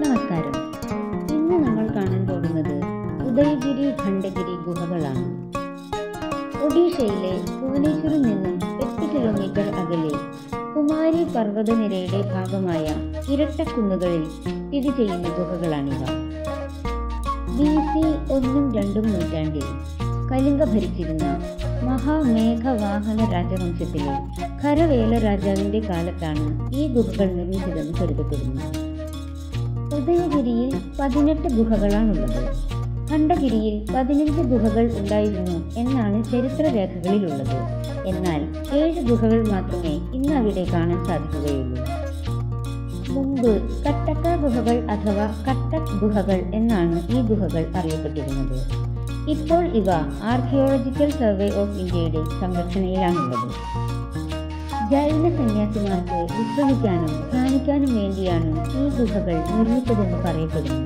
നമസ്കാരം. ഇന്ന് നമ്മൾ കാണാൻ പോകുന്നത് ഉദയഗിരി ഖണ്ഡഗിരി ഗുഹകളാണ്. ഒഡീഷയിലെ ഭുവനേശ്വറിൽ നിന്നും 8 കിലോമീറ്റർ അകലെ കുമാരി പർവ്വതനിരയുടെ ഭാഗമായ ഇരട്ടക്കുന്നുകളിൽ സ്ഥിതി ചെയ്യുന്ന ഗുഹകളാണിവ. BC 1ഉം 2ഉം നൂറ്റാണ്ടിൽ കലിംഗ ഭരിച്ചിരുന്ന മഹാമേഘവാഹന രാജവംശത്തിലെ ഖരവേല രാജാവിന്റെ കാലത്താണ് ഈ ഗുഹകൾ നിർമ്മിച്ചതെന്ന് കരുതപ്പെടുന്നു. ഉദയഗിരിയിൽ 18 ഗുഹകളാണുള്ളത്. ഖണ്ഡഗിരിയിൽ 15 ഗുഹകൾ ഉണ്ടായിരുന്നു എന്നാണ് ചരിത്രരേഖകളിലുള്ളത്. എന്നാൽ 7 ഗുഹകൾ മാത്രമേ ഇന്ന് അവിടെ കാണാൻ സാധിക്കുകയുള്ളൂ. മുമ്പ് കട്ടക്ക ഗുഹകൾ അഥവാ കട്ടക് ഗുഹകൾ എന്നാണ് ഈ ഗുഹകൾ അറിയപ്പെട്ടിരുന്നത്. ഇപ്പോൾ ഇവ ആർക്കിയോളജിക്കൽ സർവേ ഓഫ് ഇന്ത്യയുടെ സംരക്ഷണയിലാണുള്ളത്. ജൈന സന്യാസിമാർക്ക് വിശ്രമിക്കാനും ധ്യാനിക്കാനും വേണ്ടിയാണ് ഈ ഗുഹകൾ നിർമ്മിച്ചതെന്ന് പറയപ്പെടുന്നു.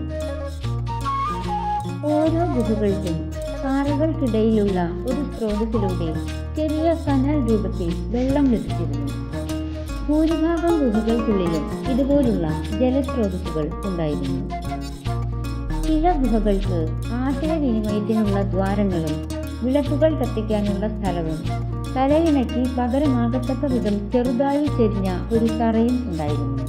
ഓരോ ഗുഹകൾക്കും പാറകൾക്കിടയിലുള്ള ഒരു സ്രോതസ്സിലൂടെ ചെറിയ കനാൽ രൂപത്തിൽ വെള്ളം ലഭിച്ചിരുന്നു. ഭൂരിഭാഗം ഗുഹകൾക്കുള്ളിലും ഇതുപോലുള്ള ജലസ്രോതസ്സുകൾ ഉണ്ടായിരുന്നു. ചില ഗുഹകൾക്ക് ആശയവിനിമയത്തിനുള്ള ദ്വാരങ്ങളും വിളക്കുകൾ കത്തിക്കാനുള്ള സ്ഥലവും തലയിണയ്ക്ക് പകരമാകത്തക്ക വിധം ചെറുതായി ചെരിഞ്ഞ ഒരു തറയും ഉണ്ടായിരുന്നു.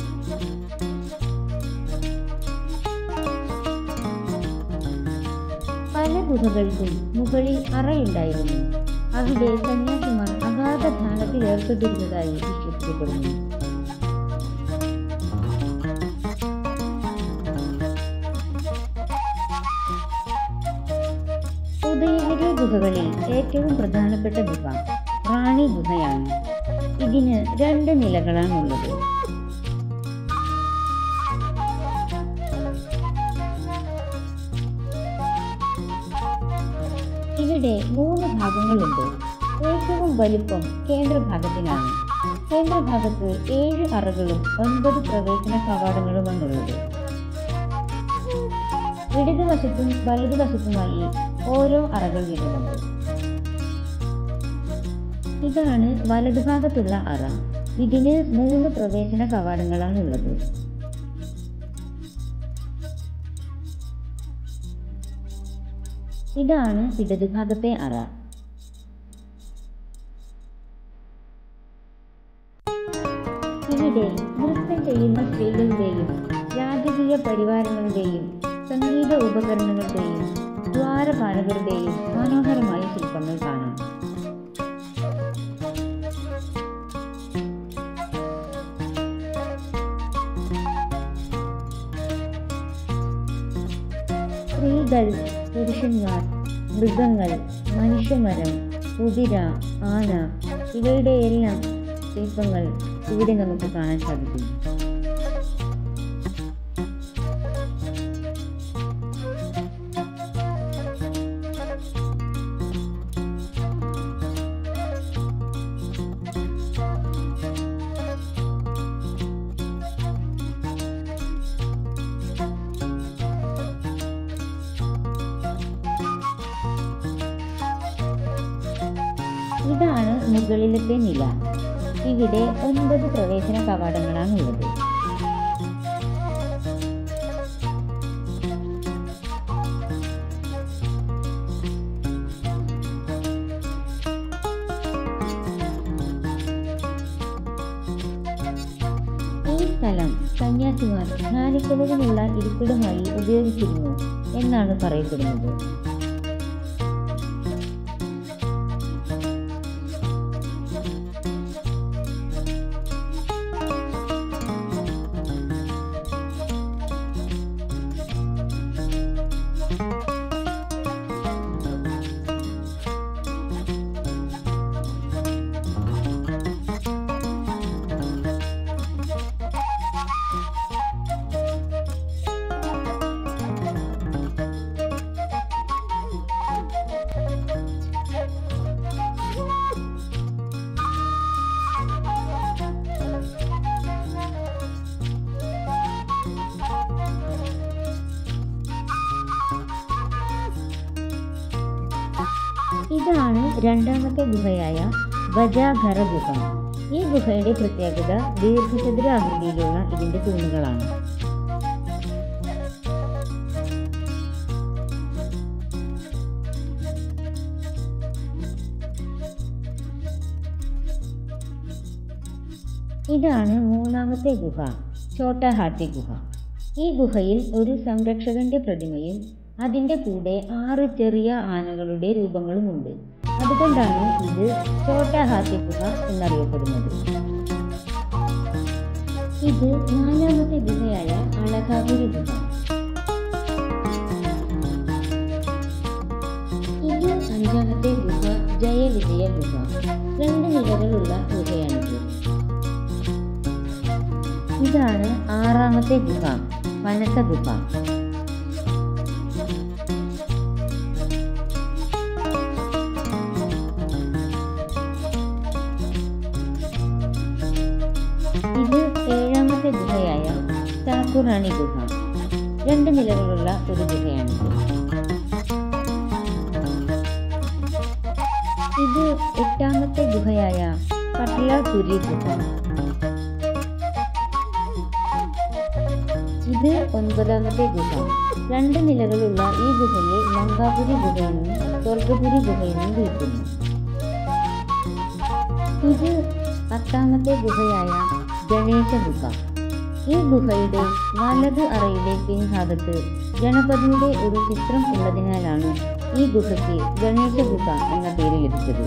പല ഗുഹകൾക്കും മുകളിൽ അറയുണ്ടായിരുന്നു. അവിടെ സന്യാസിമാർ അഗാധ ധ്യാനത്തിൽ ഏർപ്പെട്ടിരുന്നതായി വിശ്വസിക്കപ്പെടുന്നു. ഉദയഗിരി ഗുഹകളിൽ ഏറ്റവും പ്രധാനപ്പെട്ട ഗുഹ റാണി ഗുഹയാണ്. ഇതിന് 2 നിലകളാണുള്ളത്. ഇവിടെ 3 ഭാഗങ്ങളുണ്ട്. ഏറ്റവും വലുപ്പം കേന്ദ്രഭാഗത്തിനാണ്. കേന്ദ്രഭാഗത്ത് 7 അറകളും 9 പ്രവേശന കവാടങ്ങളുമാണുള്ളത്. ഇടതുവശത്തും വലതുവശത്തുമായി ഓരോ അറകൾ വീതമുണ്ട്. ഇതാണ് വലതുഭാഗത്തുള്ള അറ. ഇതിന് 3 പ്രവേശന കവാടങ്ങളാണുള്ളത്. ഇതാണ് ഇടതുഭാഗത്തെ അറ. ഇവിടെ നൃത്തം ചെയ്യുന്ന സ്ത്രീകളുടെയും രാജകീയ പരിവാരങ്ങളുടെയും സംഗീത ഉപകരണങ്ങളുടെയും ദ്വാരപാലകരുടെയും മനോഹരമായ ശില്പങ്ങൾ കാണാം. സ്ത്രീകൾ, പുരുഷന്മാർ, മൃഗങ്ങൾ, മനുഷ്യമരം, കുതിര, ആന ഇവയുടെ എല്ലാം ശില്പങ്ങൾ ഇവിടെ നമുക്ക് കാണാൻ സാധിക്കും. ഇതാണ് മുകളിലത്തെ നില. ഇവിടെ 9 പ്രവേശന കവാടങ്ങളാണുള്ളത്. ഈ സ്ഥലം സന്യാസിമാർ ധ്യാനിക്കുന്നതിനുള്ള ഇരിപ്പിടമായി ഉപയോഗിച്ചിരുന്നു എന്നാണ് പറയപ്പെടുന്നത്. ഇതാണ് രണ്ടാമത്തെ ഗുഹയായ വജാഘര ഗുഹ. ഈ ഗുഹയുടെ പ്രത്യേകത ദീർഘചതുരാകൃതിയിലുള്ള ഇതിൻ്റെ തൂണുകളാണ്. ഇതാണ് മൂന്നാമത്തെ ഗുഹ, ഛോട്ടാ ഹാത്തി ഗുഹ. ഈ ഗുഹയിൽ ഒരു സംരക്ഷകന്റെ പ്രതിമയും അതിൻ്റെ കൂടെ 6 ചെറിയ ആനകളുടെ രൂപങ്ങളുമുണ്ട്. അതുകൊണ്ടാണ് ഇത് ഛോട്ടാ ഹാത്തി ഗുഹ എന്നറിയപ്പെടുന്നത്. ഇത് നാലാമത്തെ ഗുഹയായ അളകാപുരി ഗുഹ. ഇത് അഞ്ചാമത്തെ ഗുഹ, ജയവിജയ ഗുഹ. 2 നിലകളുള്ള ഗുഹയാണിത്. ഇതാണ് ആറാമത്തെ ഗുഹ, മനസ ഗുഹ. ഇത് ഏഴാമത്തെ ഗുഹയായ ചാക്കുറാണി ഗുഹ. 2 നിലകളുള്ള ഒരു ഗുഹയാണിത്. ഇത് എട്ടാമത്തെ ഗുഹയായ പട്ലാപുരി ഗുഹ. ഇത് 9ാമത്തെ ഗുഹ. 2 നിലകളുള്ള ഈ ഗുഹയെ ലങ്കാപുരി ഗുഹയെന്നും സ്വർഗപുരി ഗുഹയെന്നും വിളിക്കുന്നു. ഇത് 10ാമത്തെ ഗുഹയായ ഗണേശ ഗുഹ. ഈ ഗുഹയുടെ വലത് അറയിലെ പിൻഭാഗത്ത് ഗണപതിയുടെ ഒരു ചിത്രം ഉള്ളതിനാലാണ് ഈ ഗുഹയ്ക്ക് ഗണേശ ഗുഹ എന്ന പേര് ലഭിച്ചത്.